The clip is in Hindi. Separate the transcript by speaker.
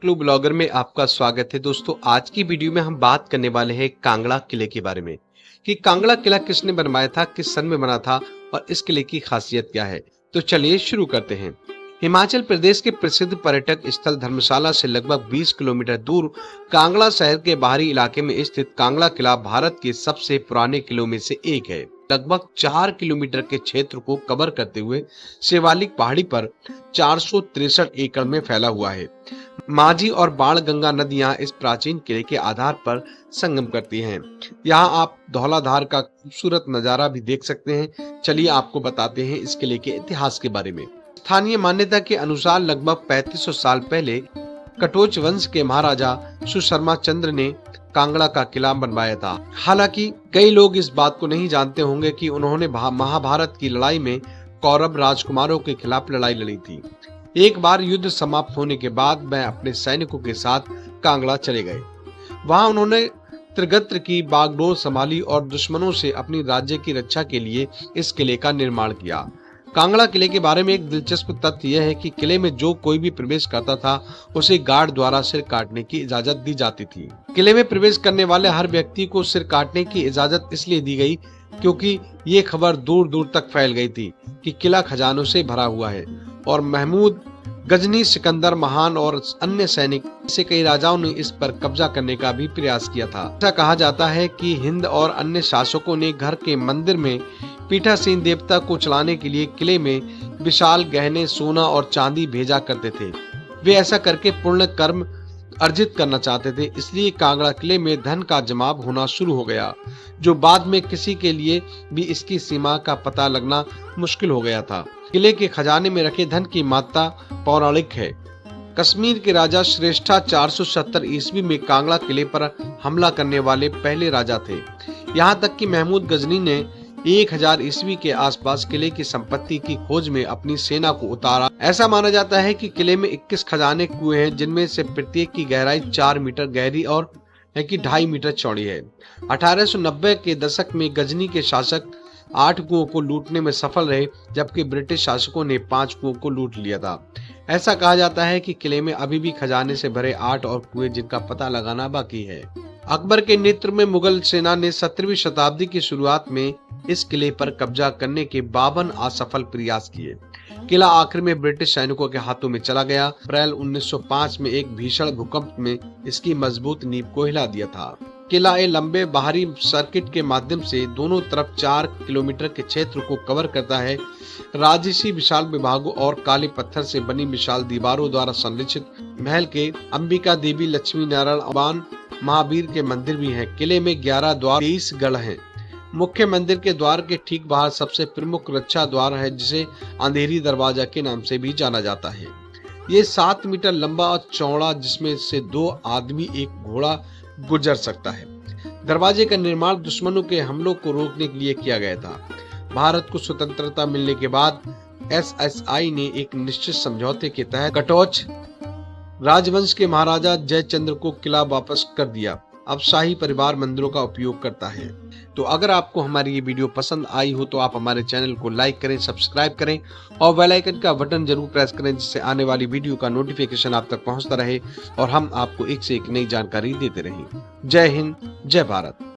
Speaker 1: क्लू ब्लॉगर में आपका स्वागत है। दोस्तों, आज की वीडियो में हम बात करने वाले हैं कांगड़ा किले के बारे में कि कांगड़ा किला किसने बनवाया था, किस सन में बना था और इस किले की खासियत क्या है। तो चलिए शुरू करते हैं। हिमाचल प्रदेश के प्रसिद्ध पर्यटक स्थल धर्मशाला से लगभग 20 किलोमीटर दूर कांगड़ा शहर के बाहरी इलाके में स्थित कांगड़ा किला भारत के सबसे पुराने किलों में से एक है। लगभग 4 किलोमीटर के क्षेत्र को कवर करते हुए शिवालिक पहाड़ी पर 463 एकड़ में फैला हुआ है। माझी और बाण गंगा नदियां इस प्राचीन किले के आधार पर संगम करती हैं। यहाँ आप धौलाधार का खूबसूरत नजारा भी देख सकते हैं। चलिए आपको बताते हैं इस किले के इतिहास के बारे में। स्थानीय मान्यता के अनुसार लगभग 3500 साल पहले कटोच वंश के महाराजा सुशर्मा चंद्र ने कांगड़ा का किला बनवाया था। हालांकि कई लोग इस बात को नहीं जानते होंगे कि उन्होंने महाभारत की लड़ाई में कौरव राजकुमारों के खिलाफ लड़ाई लड़ी थी। एक बार युद्ध समाप्त होने के बाद वह अपने सैनिकों के साथ कांगड़ा चले गए। वहां उन्होंने त्रिगत्र की बागडोर संभाली और दुश्मनों से अपनी राज्य की रक्षा के लिए इस किले का निर्माण किया। कांगड़ा किले के बारे में एक दिलचस्प तथ्य यह है कि किले में जो कोई भी प्रवेश करता था उसे गार्ड द्वारा सिर काटने की इजाजत दी जाती थी। किले में प्रवेश करने वाले हर व्यक्ति को सिर काटने की इजाजत इसलिए दी गई क्योंकि ये खबर दूर दूर तक फैल गई थी कि किला खजानों से भरा हुआ है और महमूद गजनी, सिकंदर महान और अन्य सैनिक से कई राजाओं ने इस पर कब्जा करने का भी प्रयास किया था। ऐसा कहा जाता है कि हिंद और अन्य शासकों ने घर के मंदिर में पीठासीन देवता को चलाने के लिए किले में विशाल गहने, सोना और चांदी भेजा करते थे। वे ऐसा करके पुण्य कर्म अर्जित करना चाहते थे, इसलिए कांगड़ा किले में धन का जमाव होना शुरू हो गया, जो बाद में किसी के लिए भी इसकी सीमा का पता लगना मुश्किल हो गया था। किले के खजाने में रखे धन की मात्रा पौराणिक है। कश्मीर के राजा श्रेष्ठा 470 ईस्वी में कांगड़ा किले पर हमला करने वाले पहले राजा थे। यहाँ तक कि महमूद गजनी ने 1000 ईस्वी के आसपास किले की संपत्ति की खोज में अपनी सेना को उतारा। ऐसा माना जाता है कि किले में 21 खजाने कुएं हैं, जिनमें से प्रत्येक की गहराई 4 मीटर गहरी और 2.5 मीटर चौड़ी है। 1890 के दशक में गजनी के शासक 8 कुओं को लूटने में सफल रहे, जबकि ब्रिटिश शासकों ने 5 कुओं को लूट लिया था। ऐसा कहा जाता है कि किले में अभी भी खजाने से भरे 8 और कुएं, जिनका पता लगाना बाकी है। अकबर के नेतृत्व में मुगल सेना ने 17वीं शताब्दी की शुरुआत में इस किले पर कब्जा करने के 52 असफल प्रयास किए। किला आखिर में ब्रिटिश सैनिकों के हाथों में चला गया। अप्रैल 1905 में एक भीषण भूकंप में इसकी मजबूत नींव को हिला दिया था। किला एक लंबे बाहरी सर्किट के माध्यम से दोनों तरफ 4 किलोमीटर के क्षेत्र को कवर करता है। राजसी विशाल विभागों और काले पत्थर से बनी विशाल दीवारों द्वारा संरक्षित महल के अंबिका देवी, लक्ष्मी नारायण, अबान महावीर के मंदिर भी हैं। किले में 11 द्वार, 23 गढ़ हैं। मुख्य मंदिर के द्वार के ठीक बाहर सबसे प्रमुख रक्षा द्वार है, जिसे अंधेरी दरवाजा के नाम से भी जाना जाता है। ये 7 मीटर लंबा और चौड़ा, जिसमें से 2 आदमी, 1 घोड़ा गुजर सकता है। दरवाजे का निर्माण दुश्मनों के हमलों को रोकने के लिए किया गया था। भारत को स्वतंत्रता मिलने के बाद SSI ने एक निश्चित समझौते के तहत कटोच राजवंश के महाराजा जयचंद्र को किला वापस कर दिया। अब शाही परिवार मंदिरों का उपयोग करता है। तो अगर आपको हमारी ये वीडियो पसंद आई हो तो आप हमारे चैनल को लाइक करें, सब्सक्राइब करें और बेल आइकन का बटन जरूर प्रेस करें, जिससे आने वाली वीडियो का नोटिफिकेशन आप तक पहुंचता रहे और हम आपको एक से एक नई जानकारी देते रहें। जय हिंद, जय भारत।